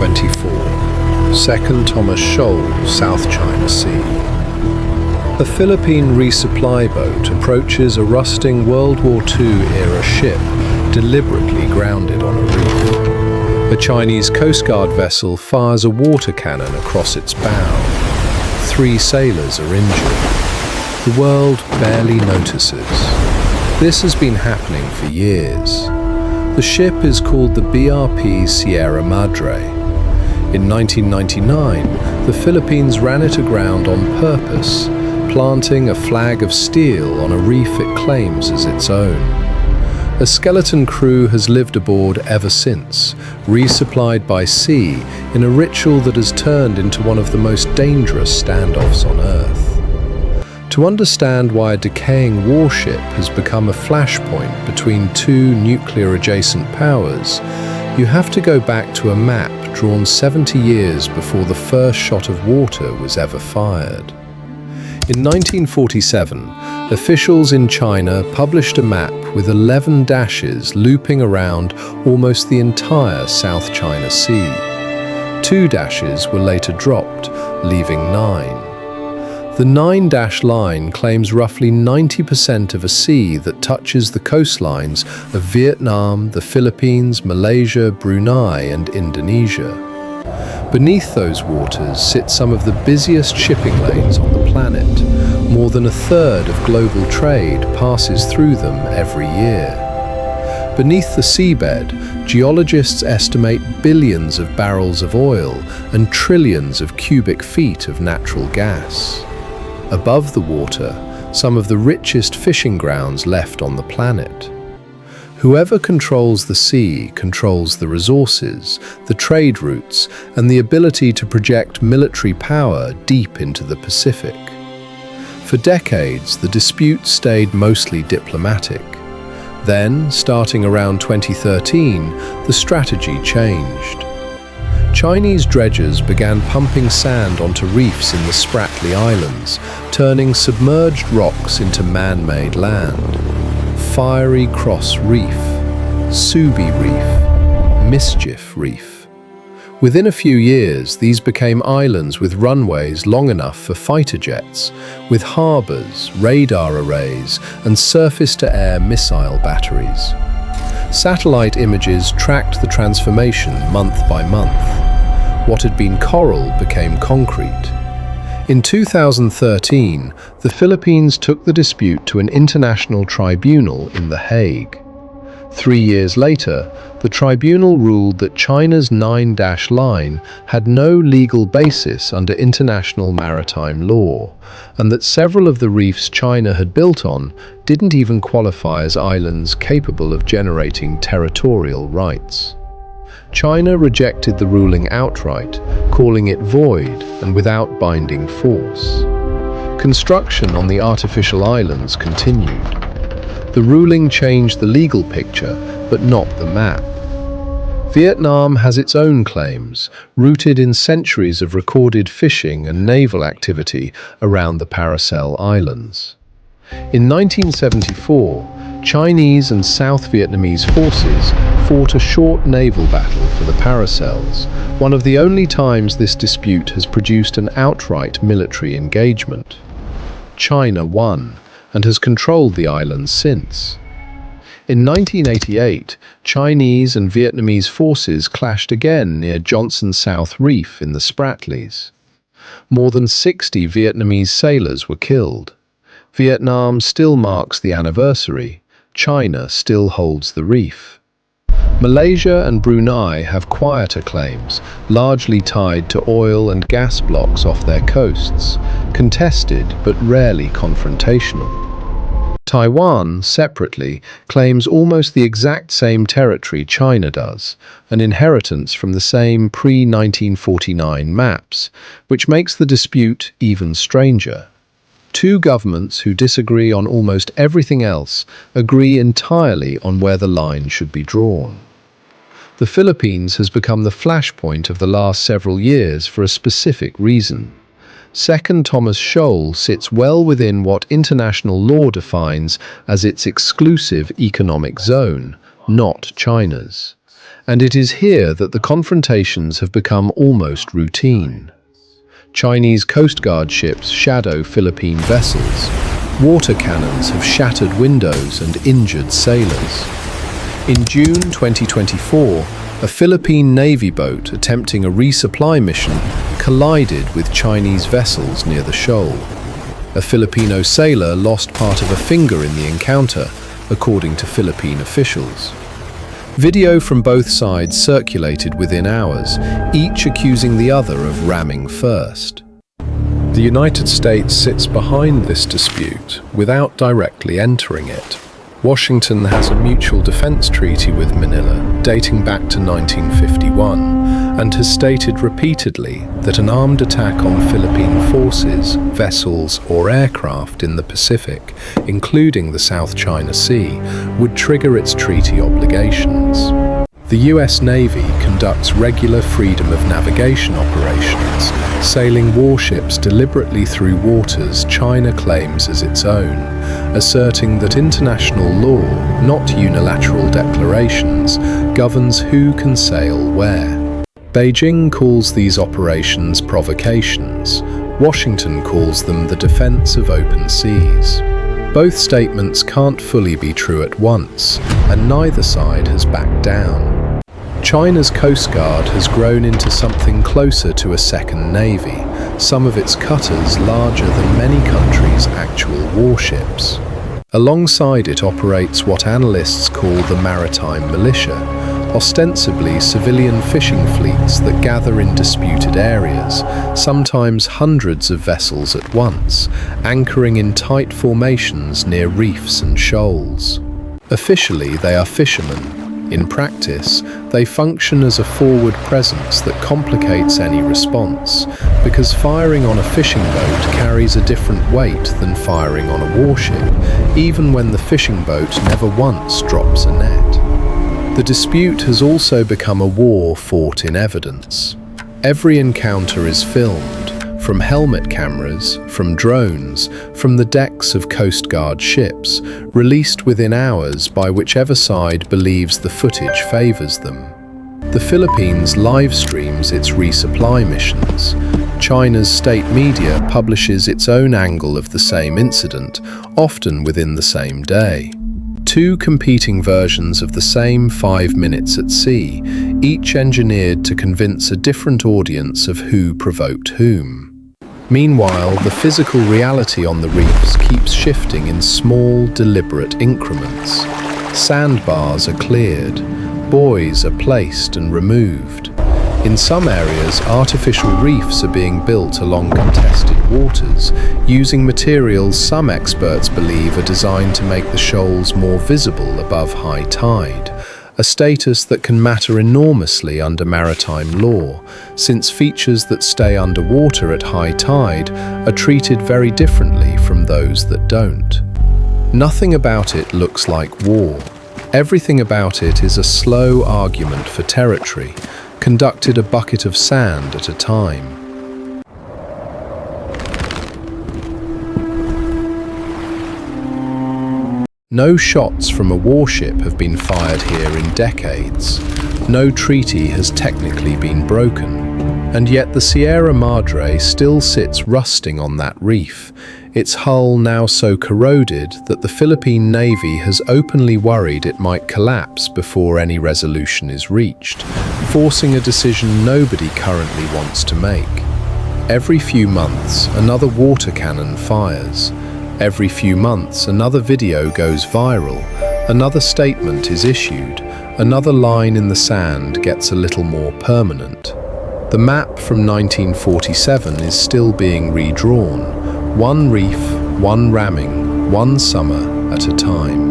24. Second Thomas Shoal, South China Sea. A Philippine resupply boat approaches a rusting World War II-era ship deliberately grounded on a reef. A Chinese Coast Guard vessel fires a water cannon across its bow. 3 sailors are injured. The world barely notices. This has been happening for years. The ship is called the BRP Sierra Madre. In 1999, the Philippines ran it aground on purpose, planting a flag of steel on a reef it claims as its own. A skeleton crew has lived aboard ever since, resupplied by sea in a ritual that has turned into one of the most dangerous standoffs on Earth. To understand why a decaying warship has become a flashpoint between 2 nuclear-adjacent powers, you have to go back to a map drawn 70 years before the first shot of water was ever fired. In 1947, officials in China published a map with 11 dashes looping around almost the entire South China Sea. 2 dashes were later dropped, leaving 9. The 9-dash line claims roughly 90% of a sea that touches the coastlines of Vietnam, the Philippines, Malaysia, Brunei, and Indonesia. Beneath those waters sit some of the busiest shipping lanes on the planet. More than a third of global trade passes through them every year. Beneath the seabed, geologists estimate billions of barrels of oil and trillions of cubic feet of natural gas. Above the water, some of the richest fishing grounds left on the planet. Whoever controls the sea controls the resources, the trade routes, and the ability to project military power deep into the Pacific. For decades, the dispute stayed mostly diplomatic. Then, starting around 2013, the strategy changed. Chinese dredgers began pumping sand onto reefs in the Spratly Islands, turning submerged rocks into man-made land. Fiery Cross Reef, Subi Reef, Mischief Reef. Within a few years, these became islands with runways long enough for fighter jets, with harbors, radar arrays, and surface-to-air missile batteries. Satellite images tracked the transformation month by month. What had been coral became concrete. In 2013, the Philippines took the dispute to an international tribunal in The Hague. 3 years later, the tribunal ruled that China's 9-dash line had no legal basis under international maritime law, and that several of the reefs China had built on didn't even qualify as islands capable of generating territorial rights. China rejected the ruling outright, calling it void and without binding force. Construction on the artificial islands continued. The ruling changed the legal picture, but not the map. Vietnam has its own claims, rooted in centuries of recorded fishing and naval activity around the Paracel Islands. In 1974, Chinese and South Vietnamese forces fought a short naval battle for the Paracels, one of the only times this dispute has produced an outright military engagement. China won, and has controlled the islands since. In 1988, Chinese and Vietnamese forces clashed again near Johnson South Reef in the Spratlys. More than 60 Vietnamese sailors were killed. Vietnam still marks the anniversary. China still holds the reef. Malaysia and Brunei have quieter claims, largely tied to oil and gas blocks off their coasts, contested but rarely confrontational. Taiwan, separately, claims almost the exact same territory China does, an inheritance from the same pre-1949 maps, which makes the dispute even stranger. 2 governments who disagree on almost everything else agree entirely on where the line should be drawn. The Philippines has become the flashpoint of the last several years for a specific reason. Second Thomas Shoal sits well within what international law defines as its exclusive economic zone, not China's. and it is here that the confrontations have become almost routine. Chinese Coast Guard ships shadow Philippine vessels. Water cannons have shattered windows and injured sailors. In June 2024, a Philippine Navy boat attempting a resupply mission collided with Chinese vessels near the shoal. A Filipino sailor lost part of a finger in the encounter, according to Philippine officials. Video from both sides circulated within hours, each accusing the other of ramming first. The United States sits behind this dispute without directly entering it. Washington has a mutual defense treaty with Manila dating back to 1951 and has stated repeatedly that an armed attack on Philippine forces, vessels or aircraft in the Pacific, including the South China Sea, would trigger its treaty obligations. The US Navy conducts regular freedom of navigation operations, sailing warships deliberately through waters China claims as its own, asserting that international law, not unilateral declarations, governs who can sail where. Beijing calls these operations provocations. Washington calls them the defense of open seas. Both statements can't fully be true at once, and neither side has backed down. China's Coast Guard has grown into something closer to a second navy, some of its cutters larger than many countries' actual warships. Alongside it operates what analysts call the maritime militia, ostensibly civilian fishing fleets that gather in disputed areas, sometimes hundreds of vessels at once, anchoring in tight formations near reefs and shoals. Officially, they are fishermen. In practice, they function as a forward presence that complicates any response, because firing on a fishing boat carries a different weight than firing on a warship, even when the fishing boat never once drops a net. The dispute has also become a war fought in evidence. Every encounter is filmed, from helmet cameras, from drones, from the decks of Coast Guard ships, released within hours by whichever side believes the footage favors them. The Philippines live streams its resupply missions. China's state media publishes its own angle of the same incident, often within the same day. Two competing versions of the same 5 minutes at sea, each engineered to convince a different audience of who provoked whom. Meanwhile, the physical reality on the reefs keeps shifting in small, deliberate increments. Sandbars are cleared, buoys are placed and removed. In some areas, artificial reefs are being built along contested waters, using materials some experts believe are designed to make the shoals more visible above high tide. A status that can matter enormously under maritime law, since features that stay underwater at high tide are treated very differently from those that don't. Nothing about it looks like war. Everything about it is a slow argument for territory, conducted a bucket of sand at a time. No shots from a warship have been fired here in decades. No treaty has technically been broken. And yet the Sierra Madre still sits rusting on that reef, its hull now so corroded that the Philippine Navy has openly worried it might collapse before any resolution is reached, forcing a decision nobody currently wants to make. Every few months, another water cannon fires. Every few months, another video goes viral, another statement is issued, another line in the sand gets a little more permanent. The map from 1947 is still being redrawn, one reef, one ramming, one summer at a time.